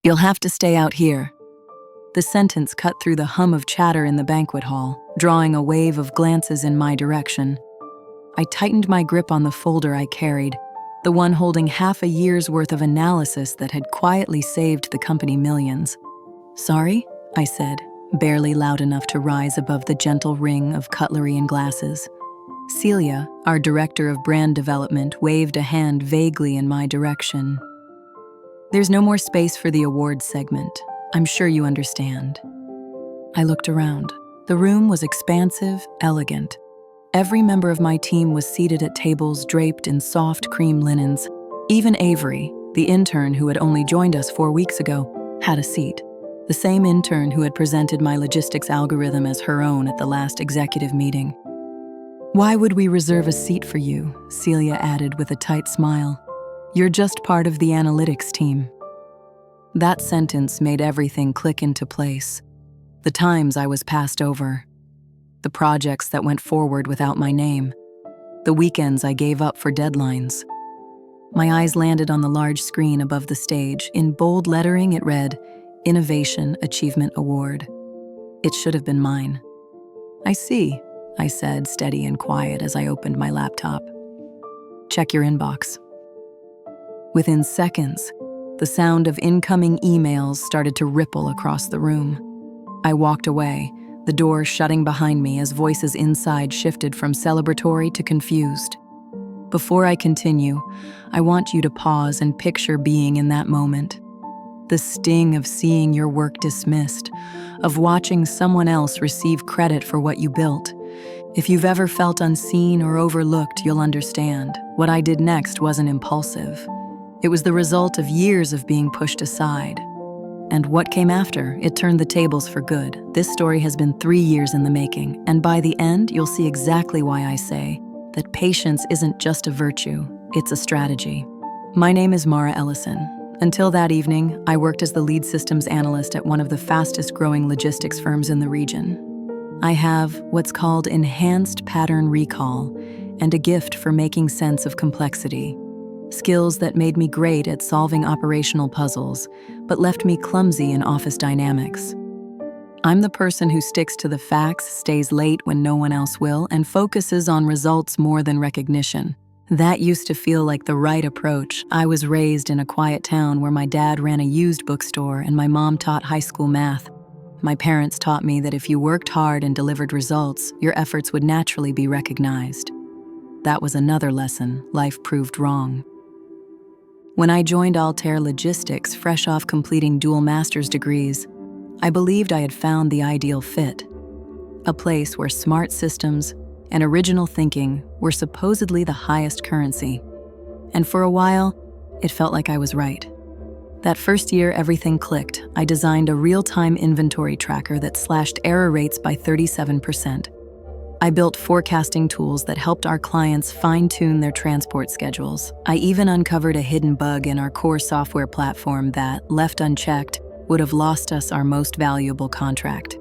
You'll have to stay out here." The sentence cut through the hum of chatter in the banquet hall, drawing a wave of glances in my direction. I tightened my grip on the folder I carried, the one holding half a year's worth of analysis that had quietly saved the company millions. "Sorry?" I said, barely loud enough to rise above the gentle ring of cutlery and glasses. Celia, our director of brand development, waved a hand vaguely in my direction. "There's no more space for the awards segment. I'm sure you understand." I looked around. The room was expansive, elegant. Every member of my team was seated at tables draped in soft cream linens. Even Avery, the intern who had only joined us 4 weeks ago, had a seat. The same intern who had presented my logistics algorithm as her own at the last executive meeting. "Why would we reserve a seat for you?" Celia added with a tight smile. "You're just part of the analytics team." That sentence made everything click into place. The times I was passed over. The projects that went forward without my name. The weekends I gave up for deadlines. My eyes landed on the large screen above the stage. In bold lettering it read, "Innovation Achievement Award." It should have been mine. "I see," I said, steady and quiet as I opened my laptop. "Check your inbox." Within seconds, the sound of incoming emails started to ripple across the room. I walked away, the door shutting behind me as voices inside shifted from celebratory to confused. Before I continue, I want you to pause and picture being in that moment. The sting of seeing your work dismissed, of watching someone else receive credit for what you built. If you've ever felt unseen or overlooked, you'll understand. What I did next wasn't impulsive. It was the result of years of being pushed aside. And what came after? It turned the tables for good. This story has been 3 years in the making, and by the end, you'll see exactly why I say that patience isn't just a virtue, it's a strategy. My name is Mara Ellison. Until that evening, I worked as the lead systems analyst at one of the fastest-growing logistics firms in the region. I have what's called enhanced pattern recall and a gift for making sense of complexity. Skills that made me great at solving operational puzzles, but left me clumsy in office dynamics. I'm the person who sticks to the facts, stays late when no one else will, and focuses on results more than recognition. That used to feel like the right approach. I was raised in a quiet town where my dad ran a used bookstore and my mom taught high school math. My parents taught me that if you worked hard and delivered results, your efforts would naturally be recognized. That was another lesson life proved wrong. When I joined Altair Logistics, fresh off completing dual master's degrees, I believed I had found the ideal fit. A place where smart systems and original thinking were supposedly the highest currency. And for a while, it felt like I was right. That first year, everything clicked. I designed a real-time inventory tracker that slashed error rates by 37%. I built forecasting tools that helped our clients fine-tune their transport schedules. I even uncovered a hidden bug in our core software platform that, left unchecked, would have lost us our most valuable contract.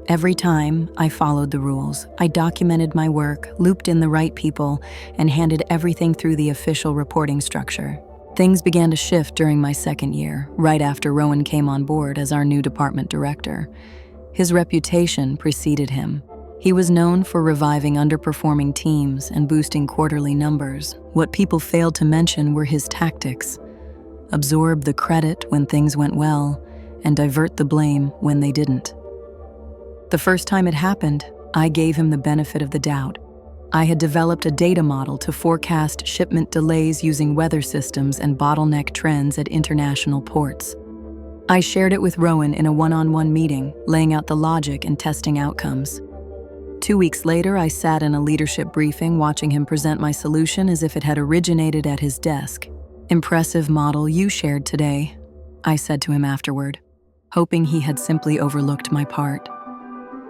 Every time, I followed the rules. I documented my work, looped in the right people, and handed everything through the official reporting structure. Things began to shift during my second year, right after Rowan came on board as our new department director. His reputation preceded him. He was known for reviving underperforming teams and boosting quarterly numbers. What people failed to mention were his tactics. Absorb the credit when things went well, and divert the blame when they didn't. The first time it happened, I gave him the benefit of the doubt. I had developed a data model to forecast shipment delays using weather systems and bottleneck trends at international ports. I shared it with Rowan in a one-on-one meeting, laying out the logic and testing outcomes. 2 weeks later, I sat in a leadership briefing watching him present my solution as if it had originated at his desk. "Impressive model you shared today," I said to him afterward, hoping he had simply overlooked my part.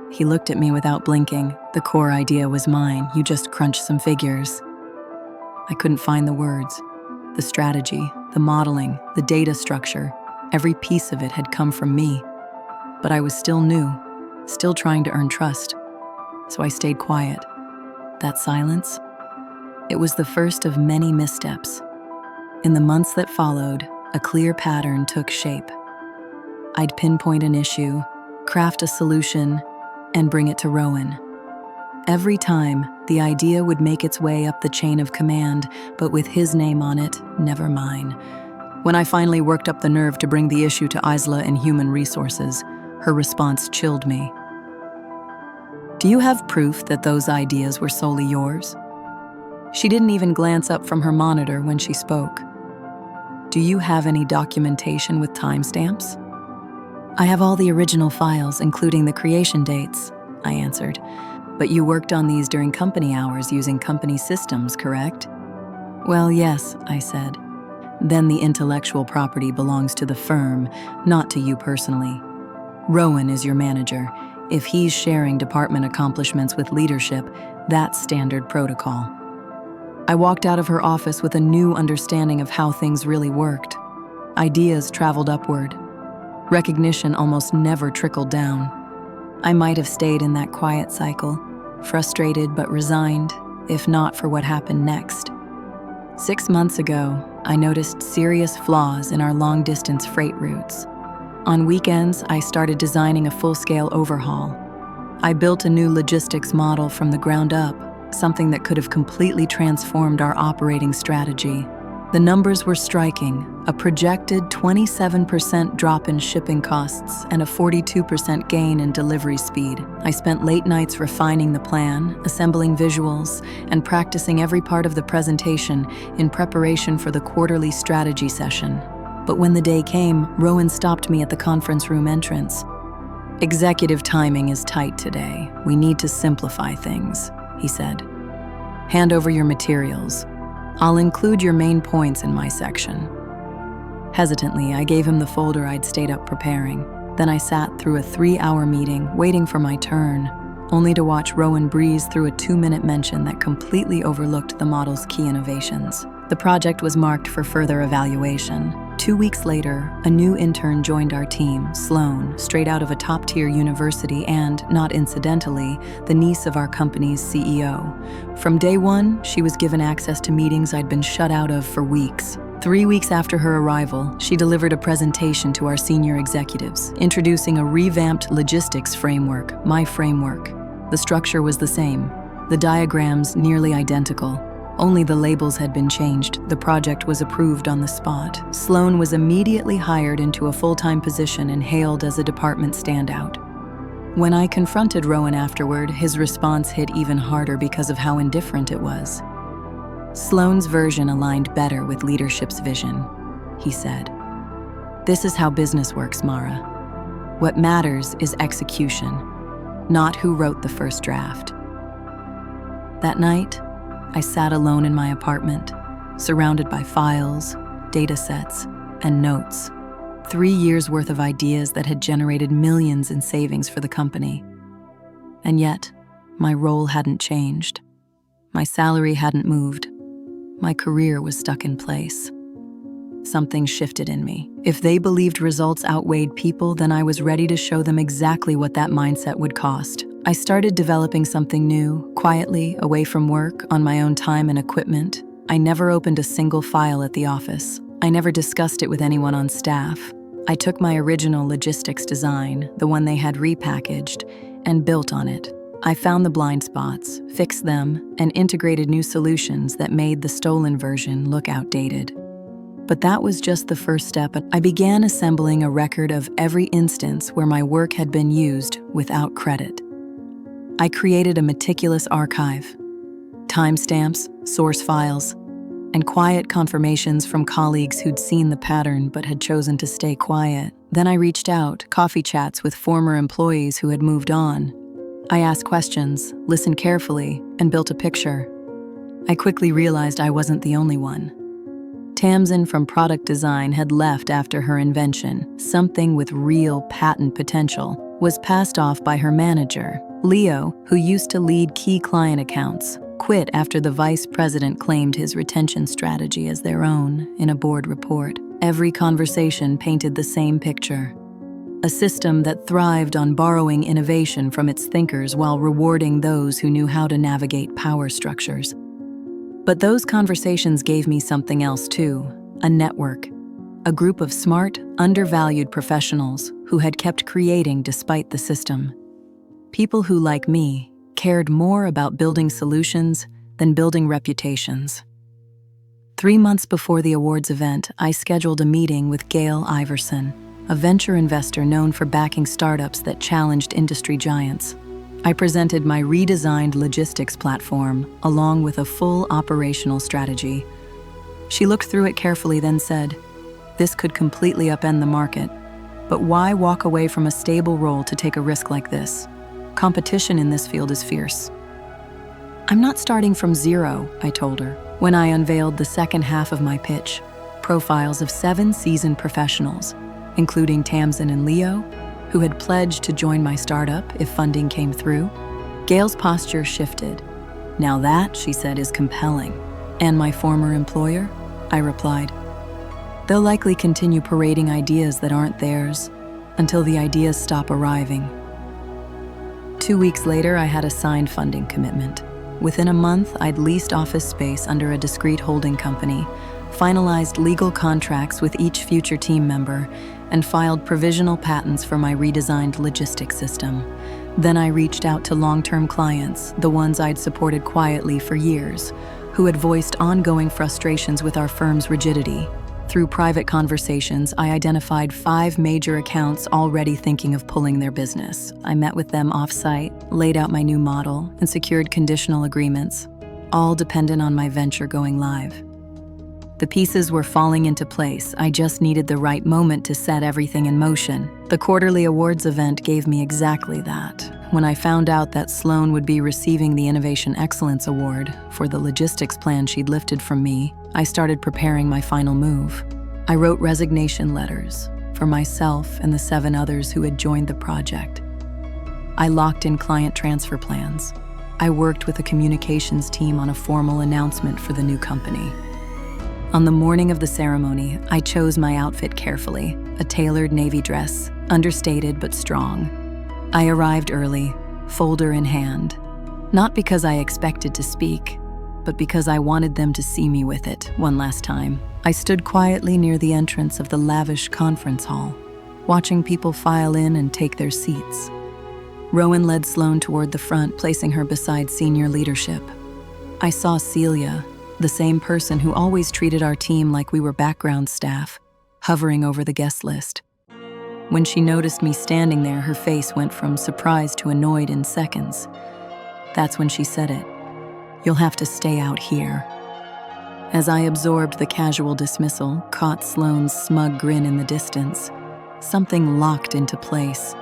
He looked at me without blinking. "The core idea was mine, you just crunched some figures." I couldn't find the words. The strategy, the modeling, the data structure, every piece of it had come from me. But I was still new, still trying to earn trust. So I stayed quiet. That silence? It was the first of many missteps. In the months that followed, a clear pattern took shape. I'd pinpoint an issue, craft a solution, and bring it to Rowan. Every time, the idea would make its way up the chain of command, but with his name on it, never mine. When I finally worked up the nerve to bring the issue to Isla in Human Resources, her response chilled me. "Do you have proof that those ideas were solely yours?" She didn't even glance up from her monitor when she spoke. "Do you have any documentation with timestamps?" "I have all the original files, including the creation dates," I answered. "But you worked on these during company hours using company systems, correct?" "Well, yes," I said. "Then the intellectual property belongs to the firm, not to you personally. Rowan is your manager. If he's sharing department accomplishments with leadership, that's standard protocol." I walked out of her office with a new understanding of how things really worked. Ideas traveled upward. Recognition almost never trickled down. I might have stayed in that quiet cycle, frustrated but resigned, if not for what happened next. 6 months ago, I noticed serious flaws in our long-distance freight routes. On weekends, I started designing a full-scale overhaul. I built a new logistics model from the ground up, something that could have completely transformed our operating strategy. The numbers were striking: a projected 27% drop in shipping costs and a 42% gain in delivery speed. I spent late nights refining the plan, assembling visuals, and practicing every part of the presentation in preparation for the quarterly strategy session. But when the day came, Rowan stopped me at the conference room entrance. "Executive timing is tight today. We need to simplify things," he said. "Hand over your materials. I'll include your main points in my section." Hesitantly, I gave him the folder I'd stayed up preparing. Then I sat through a 3-hour meeting, waiting for my turn, only to watch Rowan breeze through a 2-minute mention that completely overlooked the model's key innovations. The project was marked for further evaluation. 2 weeks later, a new intern joined our team, Sloan, straight out of a top-tier university and, not incidentally, the niece of our company's CEO. From day one, she was given access to meetings I'd been shut out of for weeks. 3 weeks after her arrival, she delivered a presentation to our senior executives, introducing a revamped logistics framework, my framework. The structure was the same, the diagrams nearly identical. Only the labels had been changed. The project was approved on the spot. Sloan was immediately hired into a full-time position and hailed as a department standout. When I confronted Rowan afterward, his response hit even harder because of how indifferent it was. "Sloan's version aligned better with leadership's vision," he said. "This is how business works, Mara. What matters is execution, not who wrote the first draft." That night, I sat alone in my apartment, surrounded by files, data sets, and notes. 3 years' worth of ideas that had generated millions in savings for the company. And yet, my role hadn't changed. My salary hadn't moved. My career was stuck in place. Something shifted in me. If they believed results outweighed people, then I was ready to show them exactly what that mindset would cost. I started developing something new, quietly, away from work, on my own time and equipment. I never opened a single file at the office. I never discussed it with anyone on staff. I took my original logistics design, the one they had repackaged, and built on it. I found the blind spots, fixed them, and integrated new solutions that made the stolen version look outdated. But that was just the first step. I began assembling a record of every instance where my work had been used without credit. I created a meticulous archive, timestamps, source files, and quiet confirmations from colleagues who'd seen the pattern but had chosen to stay quiet. Then I reached out, coffee chats with former employees who had moved on. I asked questions, listened carefully, and built a picture. I quickly realized I wasn't the only one. Tamsin from product design had left after her invention, something with real patent potential, was passed off by her manager. Leo, who used to lead key client accounts, quit after the vice president claimed his retention strategy as their own in a board report. Every conversation painted the same picture. A system that thrived on borrowing innovation from its thinkers while rewarding those who knew how to navigate power structures. But those conversations gave me something else too, a network. a group of smart, undervalued professionals who had kept creating despite the system. People who, like me, cared more about building solutions than building reputations. 3 months before the awards event, I scheduled a meeting with Gail Iverson, a venture investor known for backing startups that challenged industry giants. I presented my redesigned logistics platform along with a full operational strategy. She looked through it carefully, then said, "This could completely upend the market, but why walk away from a stable role to take a risk like this? Competition in this field is fierce." "I'm not starting from zero," I told her, when I unveiled the second half of my pitch, profiles of 7 seasoned professionals, including Tamsin and Leo, who had pledged to join my startup if funding came through. Gail's posture shifted. "Now that," she said, "is compelling." "And my former employer?" I replied. "They'll likely continue parading ideas that aren't theirs until the ideas stop arriving." 2 weeks later, I had a signed funding commitment. Within a month, I'd leased office space under a discrete holding company, finalized legal contracts with each future team member, and filed provisional patents for my redesigned logistics system. Then I reached out to long-term clients, the ones I'd supported quietly for years, who had voiced ongoing frustrations with our firm's rigidity. Through private conversations, I identified 5 major accounts already thinking of pulling their business. I met with them off-site, laid out my new model, and secured conditional agreements, all dependent on my venture going live. The pieces were falling into place. I just needed the right moment to set everything in motion. The quarterly awards event gave me exactly that. When I found out that Sloan would be receiving the Innovation Excellence Award for the logistics plan she'd lifted from me, I started preparing my final move. I wrote resignation letters for myself and the 7 others who had joined the project. I locked in client transfer plans. I worked with a communications team on a formal announcement for the new company. On the morning of the ceremony, I chose my outfit carefully, a tailored navy dress, understated but strong. I arrived early, folder in hand, not because I expected to speak, but because I wanted them to see me with it one last time. I stood quietly near the entrance of the lavish conference hall, watching people file in and take their seats. Rowan led Sloan toward the front, placing her beside senior leadership. I saw Celia, the same person who always treated our team like we were background staff, hovering over the guest list. When she noticed me standing there, her face went from surprise to annoyed in seconds. That's when she said it. "You'll have to stay out here." As I absorbed the casual dismissal, caught Sloane's smug grin in the distance, something locked into place.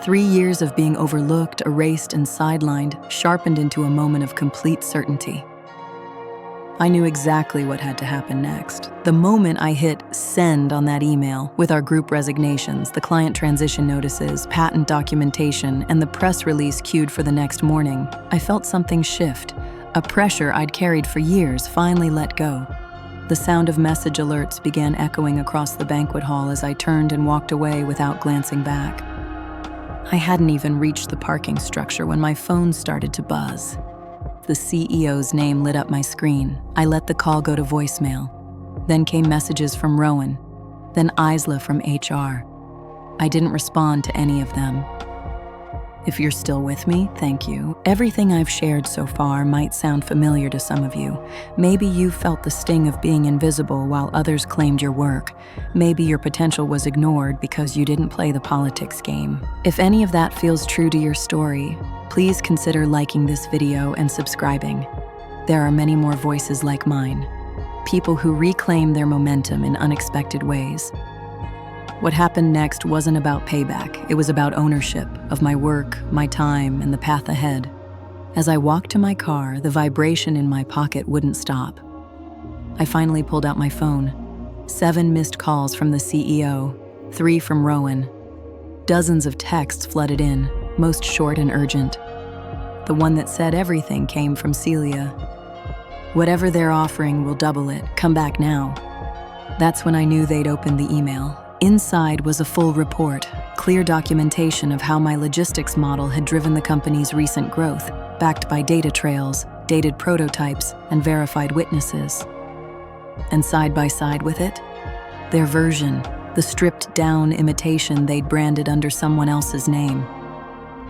3 years of being overlooked, erased, and sidelined sharpened into a moment of complete certainty. I knew exactly what had to happen next. The moment I hit send on that email, with our group resignations, the client transition notices, patent documentation, and the press release queued for the next morning, I felt something shift. A pressure I'd carried for years finally let go. The sound of message alerts began echoing across the banquet hall as I turned and walked away without glancing back. I hadn't even reached the parking structure when my phone started to buzz. The CEO's name lit up my screen. I let the call go to voicemail. Then came messages from Rowan, then Isla from HR. I didn't respond to any of them. If you're still with me, thank you. Everything I've shared so far might sound familiar to some of you. Maybe you felt the sting of being invisible while others claimed your work. Maybe your potential was ignored because you didn't play the politics game. If any of that feels true to your story, please consider liking this video and subscribing. There are many more voices like mine, people who reclaim their momentum in unexpected ways. What happened next wasn't about payback. It was about ownership of my work, my time, and the path ahead. As I walked to my car, the vibration in my pocket wouldn't stop. I finally pulled out my phone. 7 missed calls from the CEO, 3 from Rowan. Dozens of texts flooded in, most short and urgent. The one that said everything came from Celia. "Whatever they're offering, we'll double it. Come back now." That's when I knew they'd opened the email. Inside was a full report, clear documentation of how my logistics model had driven the company's recent growth, backed by data trails, dated prototypes, and verified witnesses. And side by side with it, Their version, the stripped-down imitation they'd branded under someone else's name.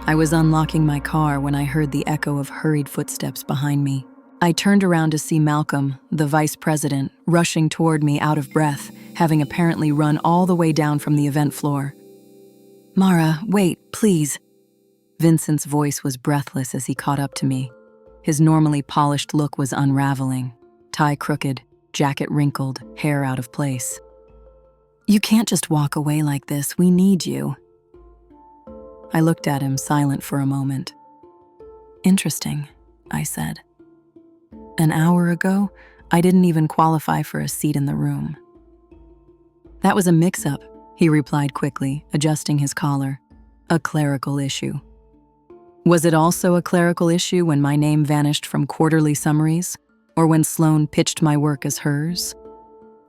I was unlocking my car when I heard the echo of hurried footsteps behind me. I turned around to see Malcolm, the vice president, rushing toward me out of breath, having apparently run all the way down from the event floor. "Mara, wait, please." Vincent's voice was breathless as he caught up to me. His normally polished look was unraveling, tie crooked, jacket wrinkled, hair out of place. "You can't just walk away like this. We need you." I looked at him, silent for a moment. "Interesting," I said. "An hour ago, I didn't even qualify for a seat in the room." "That was a mix-up," he replied quickly, adjusting his collar. "A clerical issue." Was it also a clerical issue when my name vanished from quarterly summaries, or when Sloan pitched my work as hers?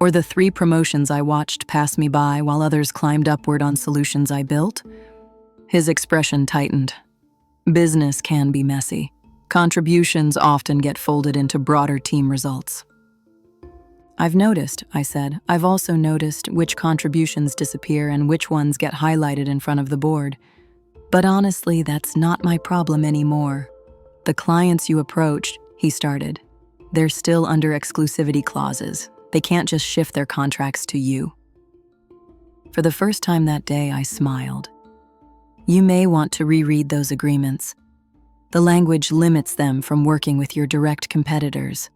Or the 3 promotions I watched pass me by while others climbed upward on solutions I built? His expression tightened. Business can be messy. Contributions often get folded into broader team results. "I've noticed," I said. "I've also noticed which contributions disappear and which ones get highlighted in front of the board. But honestly, that's not my problem anymore. The clients you approached," he started, "they're still under exclusivity clauses. They can't just shift their contracts to you." For the first time that day, I smiled. "You may want to reread those agreements. The language limits them from working with your direct competitors.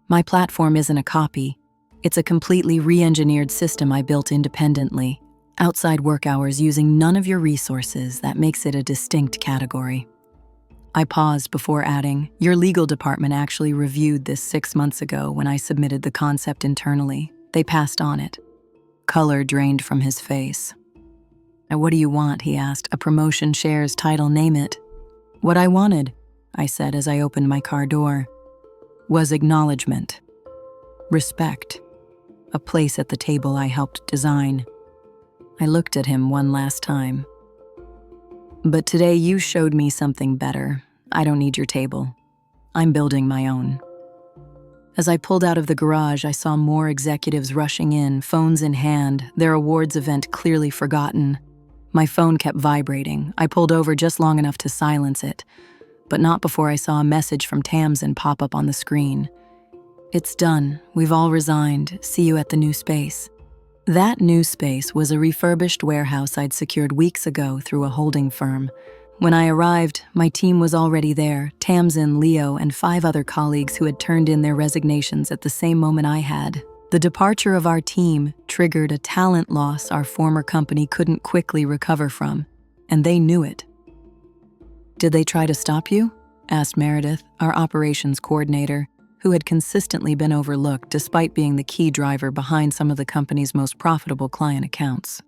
My platform isn't a copy. It's a completely re-engineered system I built independently, outside work hours using none of your resources. That makes it a distinct category." I paused before adding, "Your legal department actually reviewed this 6 months ago when I submitted the concept internally. They passed on it." Color drained from his face. "What do you want?" he asked. "A promotion, shares, title, name it." "What I wanted," I said as I opened my car door, "was acknowledgement, respect, a place at the table I helped design." I looked at him one last time. "But today you showed me something better. I don't need your table. I'm building my own." As I pulled out of the garage, I saw more executives rushing in, phones in hand, their awards event clearly forgotten. My phone kept vibrating. I pulled over just long enough to silence it, but not before I saw a message from Tamsin pop up on the screen. "It's done. We've all resigned. See you at the new space." That new space was a refurbished warehouse I'd secured weeks ago through a holding firm. When I arrived, my team was already there, Tamsin, Leo, and 5 other colleagues who had turned in their resignations at the same moment I had. The departure of our team triggered a talent loss our former company couldn't quickly recover from, and they knew it. "Did they try to stop you?" asked Meredith, our operations coordinator, who had consistently been overlooked despite being the key driver behind some of the company's most profitable client accounts.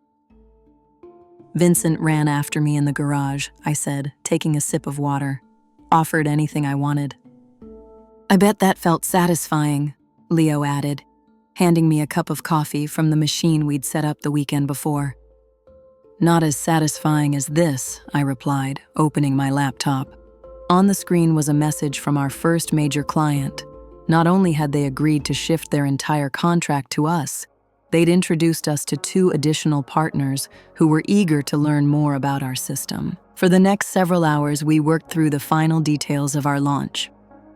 "Vincent ran after me in the garage," I said, taking a sip of water. "Offered anything I wanted." "I bet that felt satisfying," Leo added, handing me a cup of coffee from the machine we'd set up the weekend before. "Not as satisfying as this," I replied, opening my laptop. On the screen was a message from our first major client. Not only had they agreed to shift their entire contract to us, they'd introduced us to 2 additional partners who were eager to learn more about our system. For the next several hours, we worked through the final details of our launch.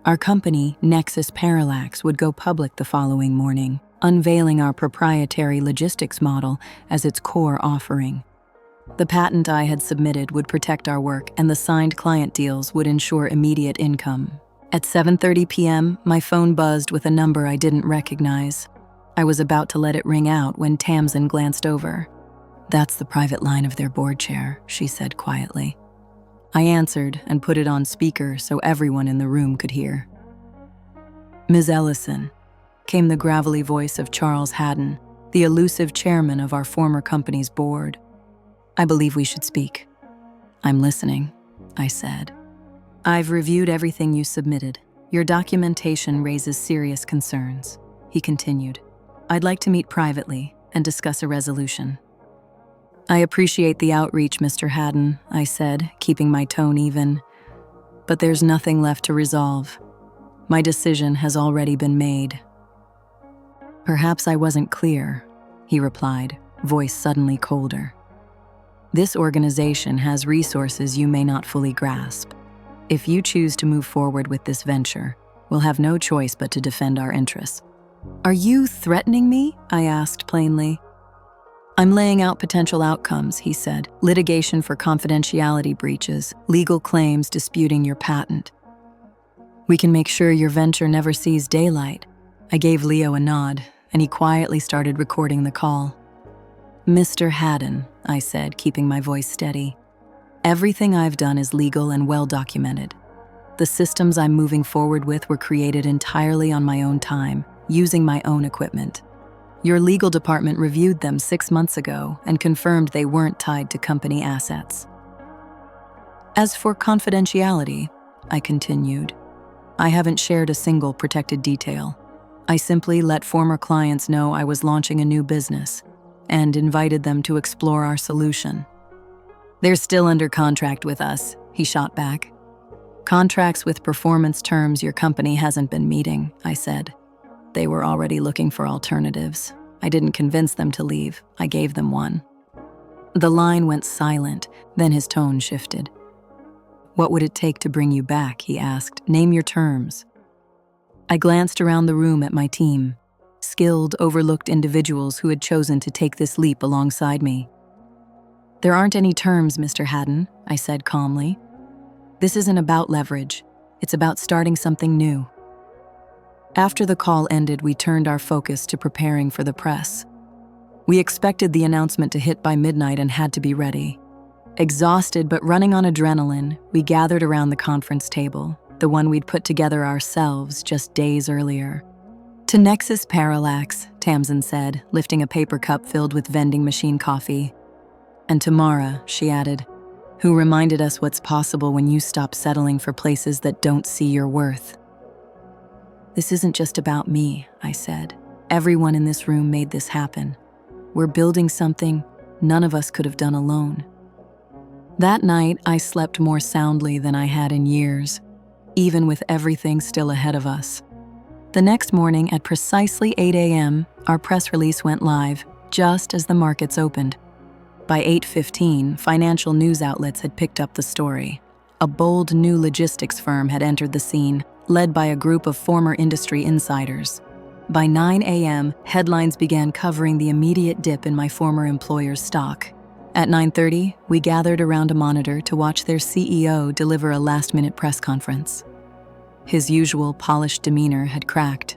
Our company, Nexus Parallax, would go public the following morning, unveiling our proprietary logistics model as its core offering. The patent I had submitted would protect our work, and the signed client deals would ensure immediate income. At 7:30 p.m., my phone buzzed with a number I didn't recognize. I was about to let it ring out when Tamsin glanced over. "That's the private line of their board chair," she said quietly. I answered and put it on speaker so everyone in the room could hear. "Ms. Ellison," came the gravelly voice of Charles Haddon, the elusive chairman of our former company's board. "I believe we should speak." "I'm listening," I said. "I've reviewed everything you submitted. Your documentation raises serious concerns," he continued. "I'd like to meet privately and discuss a resolution." "I appreciate the outreach, Mr. Haddon," I said, keeping my tone even. "But there's nothing left to resolve. My decision has already been made." Perhaps I wasn't clear. he replied, voice suddenly colder. This organization has resources you may not fully grasp. If you choose to move forward with this venture, we'll have no choice but to defend our interests. Are you threatening me? I asked plainly. I'm laying out potential outcomes, he said. Litigation for confidentiality breaches, legal claims disputing your patent. We can make sure your venture never sees daylight. I gave Leo a nod, and he quietly started recording the call. Mr. Haddon, I said, keeping my voice steady. Everything I've done is legal and well documented. The systems I'm moving forward with were created entirely on my own time, using my own equipment. Your legal department reviewed them 6 months ago and confirmed they weren't tied to company assets. As for confidentiality, I continued, I haven't shared a single protected detail. I simply let former clients know I was launching a new business and invited them to explore our solution. They're still under contract with us, he shot back. Contracts with performance terms your company hasn't been meeting, I said. They were already looking for alternatives. I didn't convince them to leave. I gave them one. The line went silent, then his tone shifted. What would it take to bring you back, he asked. Name your terms. I glanced around the room at my team, skilled, overlooked individuals who had chosen to take this leap alongside me. There aren't any terms, Mr. Haddon, I said calmly. This isn't about leverage. It's about starting something new. After the call ended, we turned our focus to preparing for the press. We expected the announcement to hit by midnight and had to be ready. Exhausted but running on adrenaline, we gathered around the conference table, the one we'd put together ourselves just days earlier. To Nexus Parallax, Tamsin said, lifting a paper cup filled with vending machine coffee. And to Mara, she added, who reminded us what's possible when you stop settling for places that don't see your worth. This isn't just about me, I said. Everyone in this room made this happen. We're building something none of us could have done alone. That night, I slept more soundly than I had in years, even with everything still ahead of us. The next morning at precisely 8 a.m., our press release went live, just as the markets opened. By 8:15, financial news outlets had picked up the story. A bold new logistics firm had entered the scene, led by a group of former industry insiders. By 9 a.m., headlines began covering the immediate dip in my former employer's stock. At 9:30, we gathered around a monitor to watch their CEO deliver a last-minute press conference. His usual polished demeanor had cracked.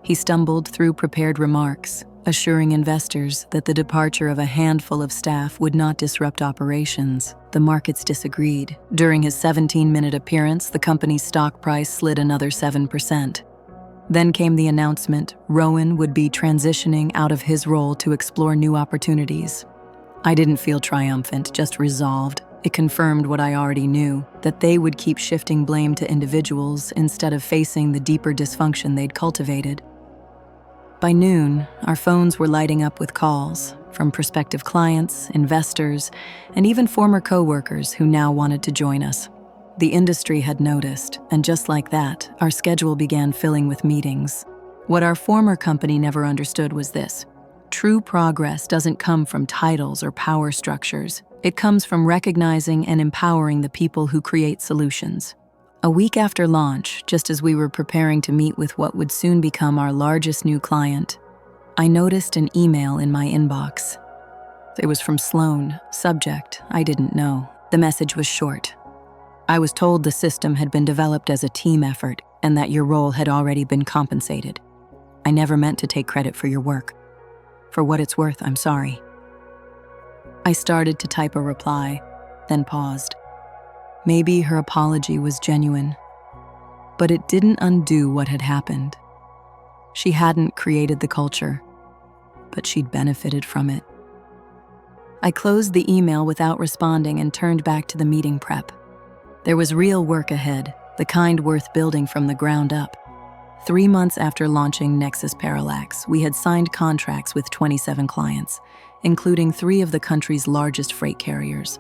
He stumbled through prepared remarks, assuring investors that the departure of a handful of staff would not disrupt operations. The markets disagreed. During his 17-minute appearance, the company's stock price slid another 7%. Then came the announcement Rowan would be transitioning out of his role to explore new opportunities. I didn't feel triumphant, just resolved. It confirmed what I already knew, that they would keep shifting blame to individuals instead of facing the deeper dysfunction they'd cultivated. By noon, our phones were lighting up with calls from prospective clients, investors, and even former coworkers who now wanted to join us. The industry had noticed, and just like that, our schedule began filling with meetings. What our former company never understood was this: true progress doesn't come from titles or power structures. It comes from recognizing and empowering the people who create solutions. A week after launch, just as we were preparing to meet with what would soon become our largest new client, I noticed an email in my inbox. It was from Sloan. Subject, I didn't know. The message was short. I was told the system had been developed as a team effort and that your role had already been compensated. I never meant to take credit for your work. For what it's worth, I'm sorry. I started to type a reply, then paused. Maybe her apology was genuine, but it didn't undo what had happened. She hadn't created the culture, but she'd benefited from it. I closed the email without responding and turned back to the meeting prep. There was real work ahead, the kind worth building from the ground up. 3 months after launching Nexus Parallax, we had signed contracts with 27 clients, including 3 of the country's largest freight carriers.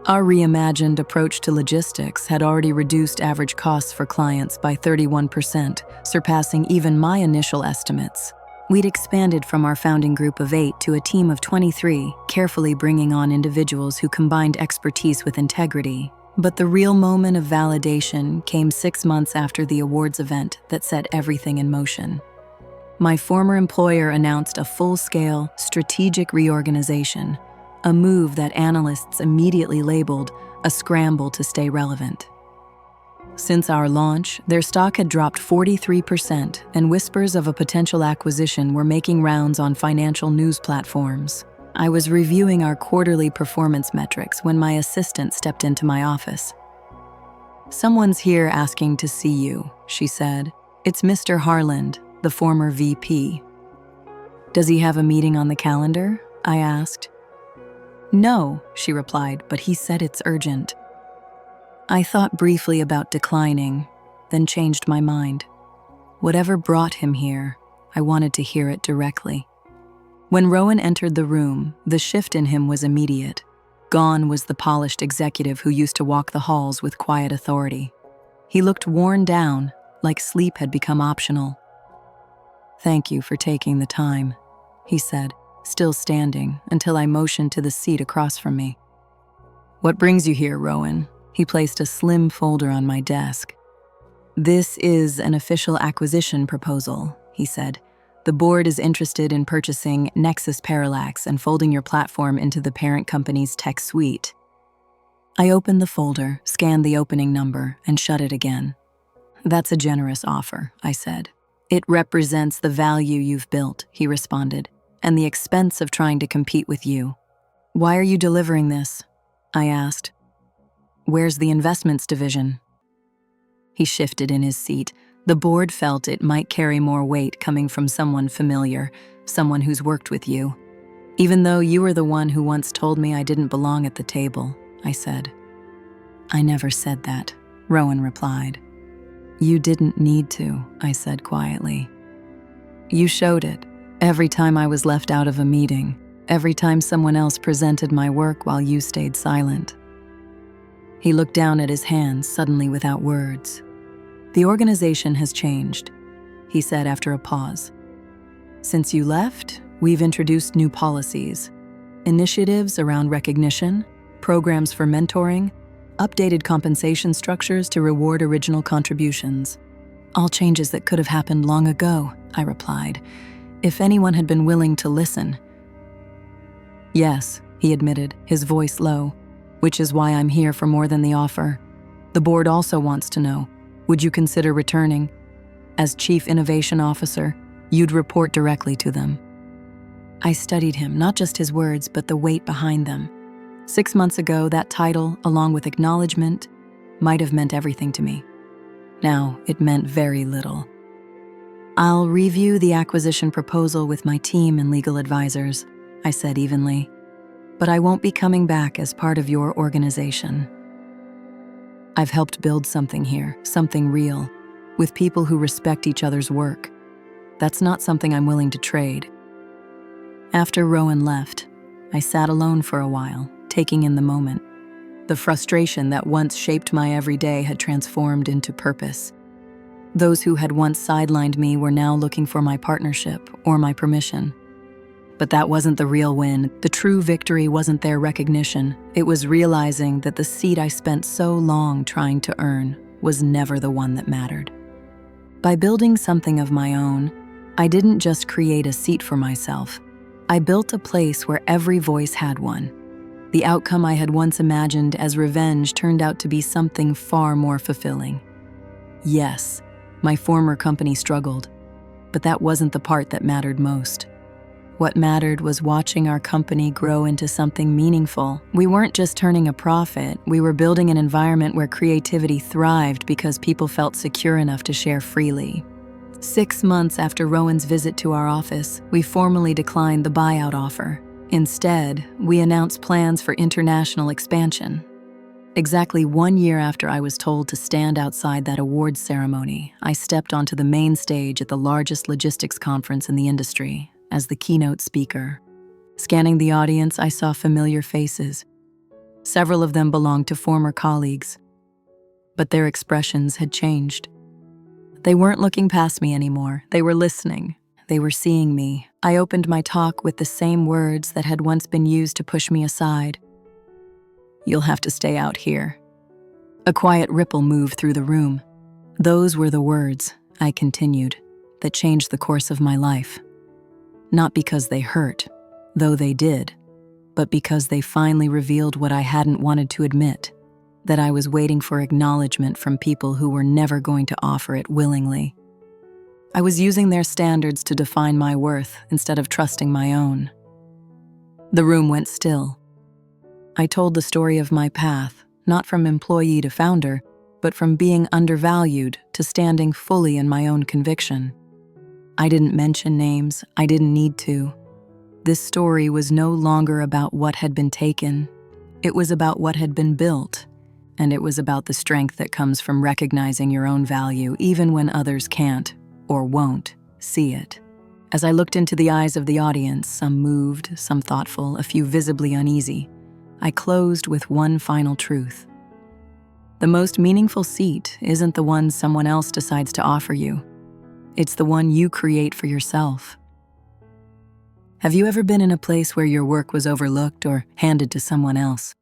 Our reimagined approach to logistics had already reduced average costs for clients by 31%, surpassing even my initial estimates. We'd expanded from our founding group of 8 to a team of 23, carefully bringing on individuals who combined expertise with integrity. But the real moment of validation came 6 months after the awards event that set everything in motion. My former employer announced a full-scale, strategic reorganization, a move that analysts immediately labeled a scramble to stay relevant. Since our launch, their stock had dropped 43%, and whispers of a potential acquisition were making rounds on financial news platforms. I was reviewing our quarterly performance metrics when my assistant stepped into my office. "Someone's here asking to see you," she said. "It's Mr. Harland, the former VP." "Does he have a meeting on the calendar?" I asked. "No," she replied, "but he said it's urgent." I thought briefly about declining, then changed my mind. Whatever brought him here, I wanted to hear it directly. When Rowan entered the room, the shift in him was immediate. Gone was the polished executive who used to walk the halls with quiet authority. He looked worn down, like sleep had become optional. "Thank you for taking the time," he said, still standing, until I motioned to the seat across from me. "What brings you here, Rowan?" He placed a slim folder on my desk. "This is an official acquisition proposal," he said. "The board is interested in purchasing Nexus Parallax and folding your platform into the parent company's tech suite." I opened the folder, scanned the opening number, and shut it again. "That's a generous offer," I said. "It represents the value you've built," he responded, "and the expense of trying to compete with you." "Why are you delivering this?" I asked. "Where's the investments division?" He shifted in his seat. The board felt it might carry more weight coming from someone familiar, someone who's worked with you. "Even though you were the one who once told me I didn't belong at the table," I said. "I never said that," Rowan replied. "You didn't need to," I said quietly. "You showed it. Every time I was left out of a meeting, every time someone else presented my work while you stayed silent." He looked down at his hands, suddenly without words. "The organization has changed," he said after a pause. "Since you left, we've introduced new policies, initiatives around recognition, programs for mentoring, updated compensation structures to reward original contributions. All changes that could have happened long ago," I replied, "if anyone had been willing to listen." "Yes," he admitted, his voice low, "which is why I'm here for more than the offer. The board also wants to know, would you consider returning? As Chief Innovation Officer, you'd report directly to them." I studied him, not just his words, but the weight behind them. 6 months ago, that title, along with acknowledgement, might have meant everything to me. Now, it meant very little. "I'll review the acquisition proposal with my team and legal advisors," I said evenly. "But I won't be coming back as part of your organization. I've helped build something here, something real, with people who respect each other's work. That's not something I'm willing to trade." After Rowan left, I sat alone for a while, taking in the moment. The frustration that once shaped my everyday had transformed into purpose. Those who had once sidelined me were now looking for my partnership or my permission. But that wasn't the real win. The true victory wasn't their recognition. It was realizing that the seat I spent so long trying to earn was never the one that mattered. By building something of my own, I didn't just create a seat for myself. I built a place where every voice had one. The outcome I had once imagined as revenge turned out to be something far more fulfilling. Yes, my former company struggled, but that wasn't the part that mattered most. What mattered was watching our company grow into something meaningful. We weren't just turning a profit, we were building an environment where creativity thrived because people felt secure enough to share freely. 6 months after Rowan's visit to our office, we formally declined the buyout offer. Instead, we announced plans for international expansion. Exactly 1 year after I was told to stand outside that awards ceremony, I stepped onto the main stage at the largest logistics conference in the industry as the keynote speaker. Scanning the audience, I saw familiar faces. Several of them belonged to former colleagues, but their expressions had changed. They weren't looking past me anymore. They were listening. they were seeing me. I opened my talk with the same words that had once been used to push me aside. "You'll have to stay out here." A quiet ripple moved through the room. "Those were the words," I continued, "that changed the course of my life. Not because they hurt, though they did, but because they finally revealed what I hadn't wanted to admit, that I was waiting for acknowledgement from people who were never going to offer it willingly. I was using their standards to define my worth instead of trusting my own." The room went still. I told the story of my path, not from employee to founder, but from being undervalued to standing fully in my own conviction. I didn't mention names, I didn't need to. This story was no longer about what had been taken. It was about what had been built, and it was about the strength that comes from recognizing your own value even when others can't, or won't, see it. As I looked into the eyes of the audience, some moved, some thoughtful, a few visibly uneasy, I closed with one final truth. The most meaningful seat isn't the one someone else decides to offer you. It's the one you create for yourself. Have you ever been in a place where your work was overlooked or handed to someone else?